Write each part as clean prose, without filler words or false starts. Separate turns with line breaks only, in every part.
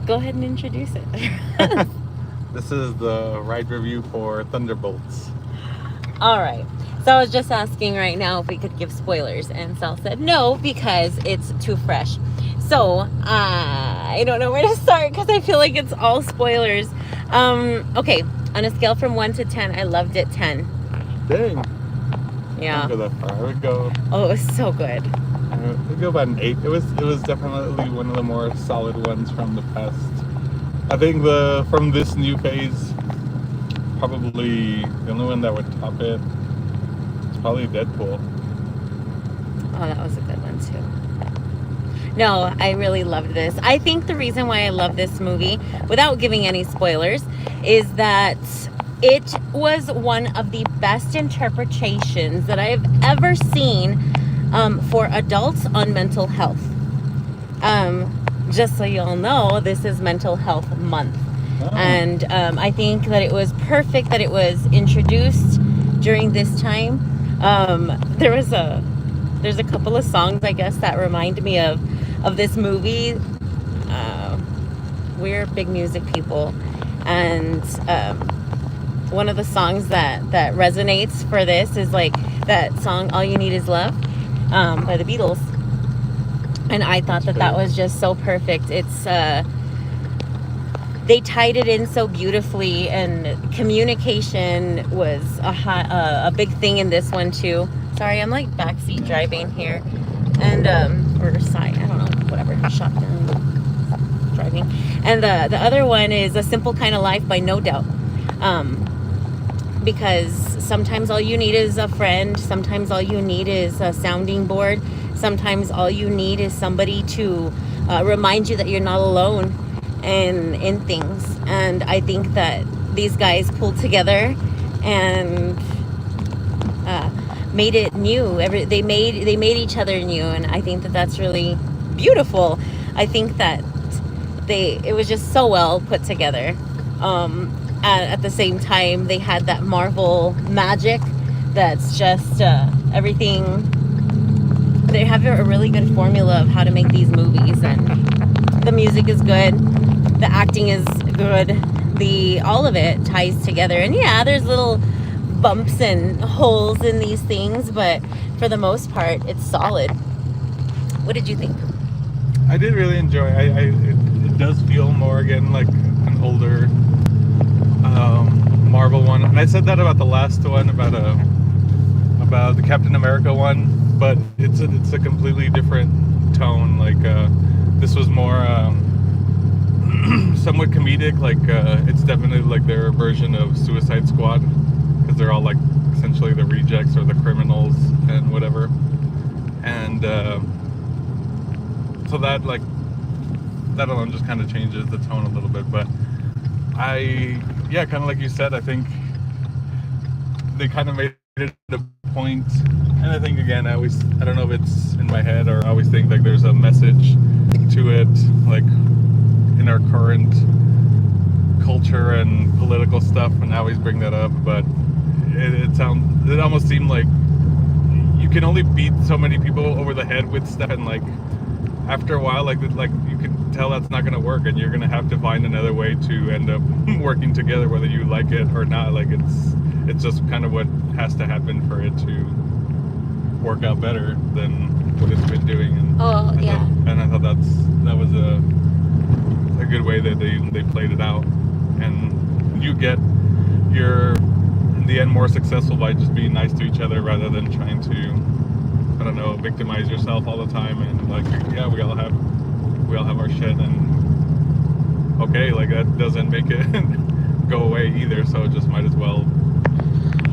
go ahead and introduce it.
This is the ride review for Thunderbolts.
All right. So I was just asking right now if we could give spoilers, and Sal said no because it's too fresh. So I don't know where to start because I feel like it's all spoilers. Okay, on a scale from 1 to 10, I loved it 10.
Dang.
Yeah.
I wouldn't go that far. I would go.
Oh, it was so good.
I would go about an 8. It was definitely one of the more solid ones from the past. I think from this new phase, probably the only one that would top it is probably Deadpool.
Oh, that was a good one too. No, I really loved this. I think the reason why I love this movie, without giving any spoilers, is that it was one of the best interpretations that I have ever seen for adults on mental health. Just so you all know, this is Mental Health Month.
Oh.
And I think that it was perfect that it was introduced during this time. There's a couple of songs, I guess, that remind me of this movie. We're big music people, and one of the songs that resonates for this is like that song "All You Need Is Love" by the Beatles. And I thought that was just so perfect. It's they tied it in so beautifully, and communication was a big thing in this one too. Sorry, I'm like backseat driving here, and or side, I don't know, whatever, shotgun driving. And the other one is "A Simple Kind of Life" by No Doubt, because sometimes all you need is a friend. Sometimes all you need is a sounding board. Sometimes all you need is somebody to remind you that you're not alone in things. And I think that these guys pulled together and made it new. They made each other new, and I think that that's really beautiful. I think that it was just so well put together. At the same time, they had that Marvel magic that's just everything. They have a really good formula of how to make these movies, and the music is good, the acting is good, all of it ties together. And yeah, there's little bumps and holes in these things, but for the most part, it's solid. What did you think?
I did really enjoy. It does feel more again like an older Marvel one, and I said that about the last one, about the Captain America one, but it's a completely different tone. Like this was more somewhat comedic. Like it's definitely like their version of Suicide Squad, because they're all like essentially the rejects or the criminals and whatever. And so that alone just kind of changes the tone a little bit. But kind of like you said, I think they kind of made it a point. And I think, again, I don't know if it's in my head, or I always think like there's a message to it, like in our current culture and political stuff, and I always bring that up. But it almost seemed like you can only beat so many people over the head with stuff, and like after a while, like you can tell that's not going to work, and you're going to have to find another way to end up working together, whether you like it or not. Like it's just kind of what has to happen for it to work out better than what it's been doing. And I thought that was a good way that they played it out, and you're in the end more successful by just being nice to each other rather than trying to, I don't know, victimize yourself all the time. And like, yeah, we all have our shit, and okay, like that doesn't make it go away either, so it just might as well.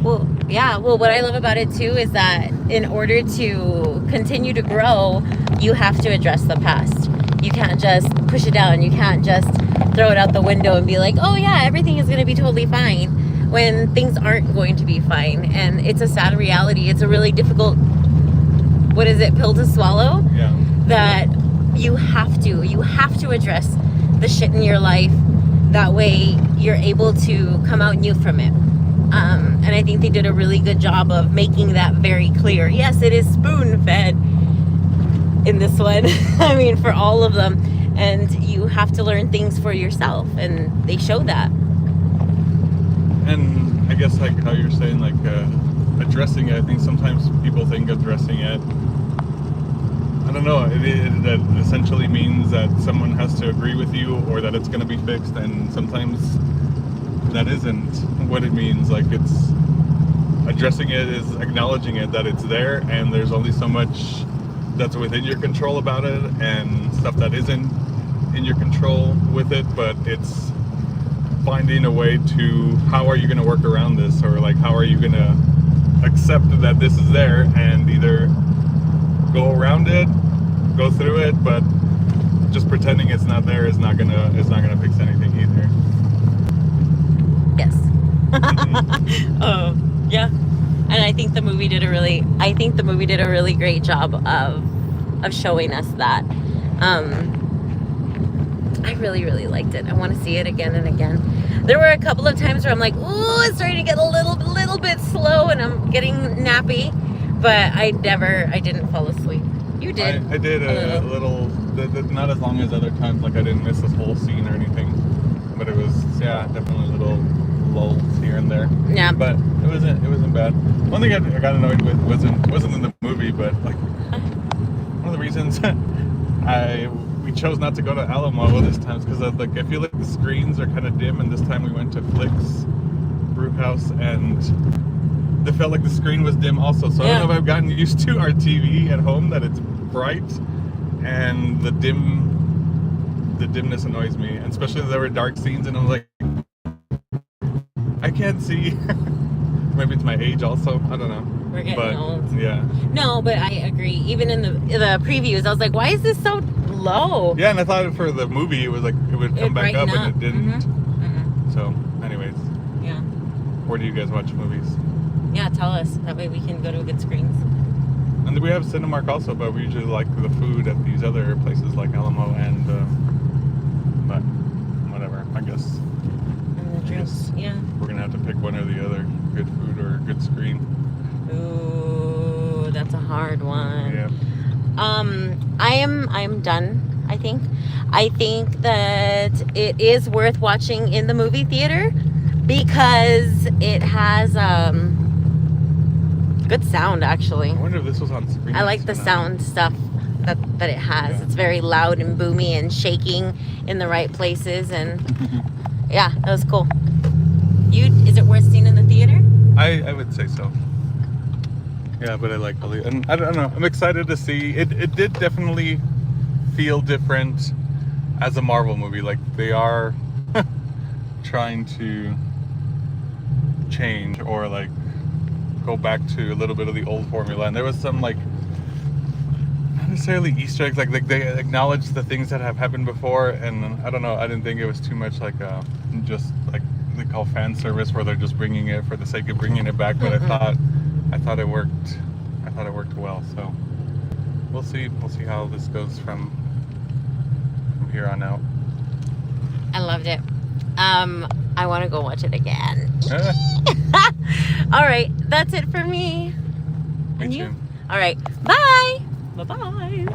Well, yeah. Well, what I love about it too is that in order to continue to grow, you have to address the past. You can't just push it down. You can't just throw it out the window and be like, oh yeah, everything is going to be totally fine, when things aren't going to be fine. And it's a sad reality. It's a really difficult, pill to swallow.
Yeah.
That you have to address the shit in your life. That way you're able to come out new from it. And I think they did a really good job of making that very clear. Yes, it is spoon-fed in this one. I mean, for all of them, and you have to learn things for yourself, and they show that.
And I guess like how you're saying, like addressing it, I think sometimes people think addressing it, I don't know, that essentially means that someone has to agree with you or that it's going to be fixed, and sometimes that isn't what it means. Like, it's addressing it is acknowledging it, that it's there, and there's only so much that's within your control about it, and stuff that isn't in your control with it, but it's finding a way to, how are you going to work around this, or like how are you going to accept that this is there and either go around it, go through it, but just pretending it's not there is not gonna fix anything either.
Yes. Yeah. And I think the movie did a really great job of showing us that. I really, really liked it. I want to see it again and again. There were a couple of times where I'm like, ooh, it's starting to get a little bit slow and I'm getting nappy, but I didn't fall asleep. You did.
I did a little, not as long as other times, like I didn't miss this whole scene or anything, but it was, yeah, definitely little lulls here and there.
Yeah.
But it wasn't bad. One thing I got annoyed with wasn't in the movie, but like one of the reasons we chose not to go to Alamo this time is because like I feel like the screens are kind of dim, and this time we went to Flick's Brewhouse and it felt like the screen was dim also. So I don't know if I've gotten used to our TV at home, that it's bright, and the dimness annoys me, and especially there were dark scenes and I was like, I can't see. Maybe it's my age also, I don't know.
We're getting old.
Yeah.
No, but I agree. Even in the previews, I was like, why is this so low?
Yeah, and I thought for the movie it was like it would come back up, and it didn't. So anyways,
yeah.
Where do you guys watch movies?
Yeah, tell us. That way we can go to good screens.
And we have Cinemark also, but we usually like the food at these other places like Alamo and but whatever, I guess.
And the drinks, yeah.
We're gonna have to pick one or the other, good food or good screen.
Ooh, that's a hard one.
Yeah.
I'm done, I think. I think that it is worth watching in the movie theater because it has good sound, actually.
I wonder if this was on screen.
I like the sound stuff that it has. Yeah. It's very loud and boomy and shaking in the right places, and yeah, that was cool. Is it worth seeing in the theater?
I would say so. Yeah, but I like the, and I don't know, I'm excited to see it. It did definitely feel different as a Marvel movie. Like they are trying to change or like go back to a little bit of the old formula, and there was some like not necessarily Easter eggs, like they acknowledged the things that have happened before, and I don't know, I didn't think it was too much like just like they call fan service where they're just bringing it for the sake of bringing it back. But I thought it worked well, so we'll see how this goes from here on out.
I loved it. I want to go watch it again. All right, that's it for me.
Me
And you?
too.
All right, bye. Bye-bye.